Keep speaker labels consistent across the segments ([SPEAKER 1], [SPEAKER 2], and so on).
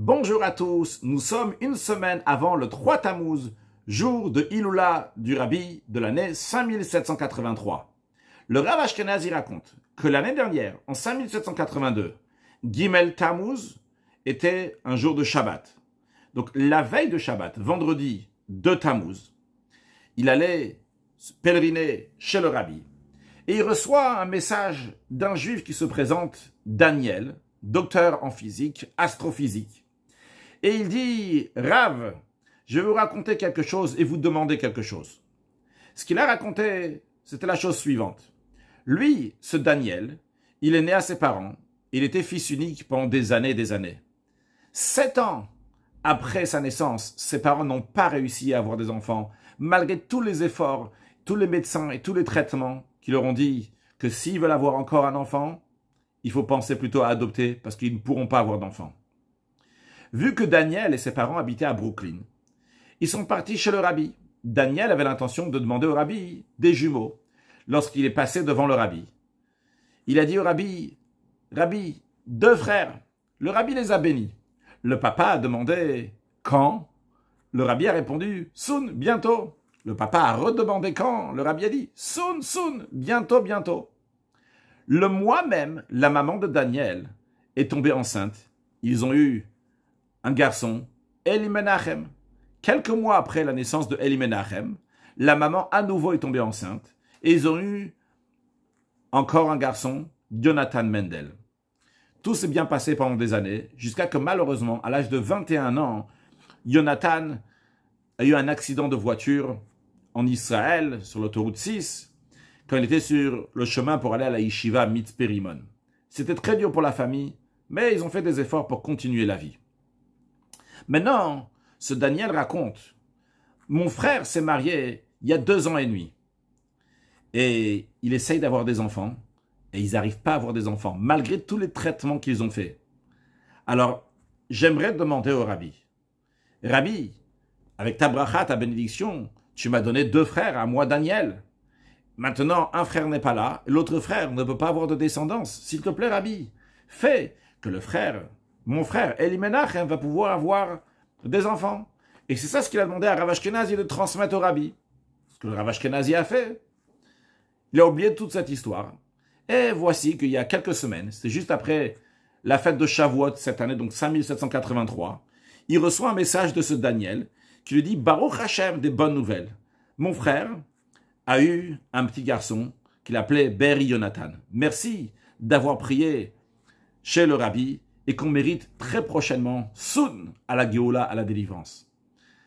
[SPEAKER 1] Bonjour à tous, nous sommes une semaine avant le 3 Tammuz, jour de Iloula du Rabbi de l'année 5783. Le Rav Ashkenazi raconte que l'année dernière, en 5782, Gimel Tammuz était un jour de Shabbat. Donc la veille de Shabbat, vendredi 2 Tammuz, il allait pèleriner chez le Rabbi et il reçoit un message d'un juif qui se présente, Daniel, docteur en physique, astrophysique. Et il dit, Rav, je vais vous raconter quelque chose et vous demander quelque chose. Ce qu'il a raconté, c'était la chose suivante. Lui, ce Daniel, il est né à ses parents, il était fils unique pendant des années et des années. 7 ans après sa naissance, ses parents n'ont pas réussi à avoir des enfants, malgré tous les efforts, tous les médecins et tous les traitements qui leur ont dit que s'ils veulent avoir encore un enfant, il faut penser plutôt à adopter parce qu'ils ne pourront pas avoir d'enfants. Vu que Daniel et ses parents habitaient à Brooklyn, ils sont partis chez le Rabbi. Daniel avait l'intention de demander au Rabbi des jumeaux. Lorsqu'il est passé devant le Rabbi, il a dit au Rabbi, « Rabbi, 2 frères. » Le Rabbi les a bénis. Le papa a demandé « Quand ?» Le Rabbi a répondu « Soon, bientôt. » Le papa a redemandé « Quand ?» Le Rabbi a dit « Soon, soon, bientôt, bientôt. » Le mois même, la maman de Daniel est tombée enceinte. Ils ont eu un garçon, Eli Menachem. Quelques mois après la naissance de Eli Menachem, la maman à nouveau est tombée enceinte et ils ont eu encore un garçon, Jonathan Mendel. Tout s'est bien passé pendant des années, jusqu'à que malheureusement, à l'âge de 21 ans, Jonathan a eu un accident de voiture en Israël, sur l'autoroute 6, quand il était sur le chemin pour aller à la yeshiva Mitzpe Rimon. C'était très dur pour la famille, mais ils ont fait des efforts pour continuer la vie. Maintenant, ce Daniel raconte, mon frère s'est marié il y a 2 ans et demi. Et il essaye d'avoir des enfants, et ils n'arrivent pas à avoir des enfants, malgré tous les traitements qu'ils ont faits. Alors, j'aimerais demander au Rabbi, Rabbi, avec ta bracha, ta bénédiction, tu m'as donné 2 frères, à moi Daniel. Maintenant, un frère n'est pas là, l'autre frère ne peut pas avoir de descendance. S'il te plaît, Rabbi, fais que le frère, mon frère, Eli Menachem, va pouvoir avoir des enfants. Et c'est ça ce qu'il a demandé à Rav Ashkenazi de transmettre au Rabbi. Ce que le Rav Ashkenazi a fait. Il a oublié toute cette histoire. Et voici qu'il y a quelques semaines, c'est juste après la fête de Shavuot cette année, donc 5783, il reçoit un message de ce Daniel qui lui dit « Baruch Hashem, des bonnes nouvelles. Mon frère a eu un petit garçon qu'il appelait Beri Jonathan. Merci d'avoir prié chez le Rabbi et qu'on mérite très prochainement, soon, à la Géoula, à la délivrance. »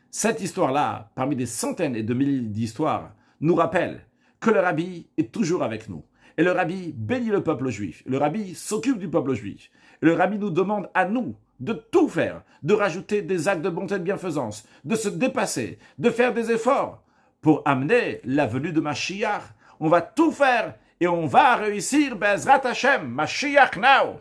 [SPEAKER 1] Cette histoire-là, parmi des centaines et de milliers d'histoires, nous rappelle que le Rabbi est toujours avec nous. Et le Rabbi bénit le peuple juif. Le Rabbi s'occupe du peuple juif. Et le Rabbi nous demande à nous de tout faire, de rajouter des actes de bonté et de bienfaisance, de se dépasser, de faire des efforts pour amener la venue de Mashiach. On va tout faire et on va réussir, Bezrat Hashem, Mashiach now.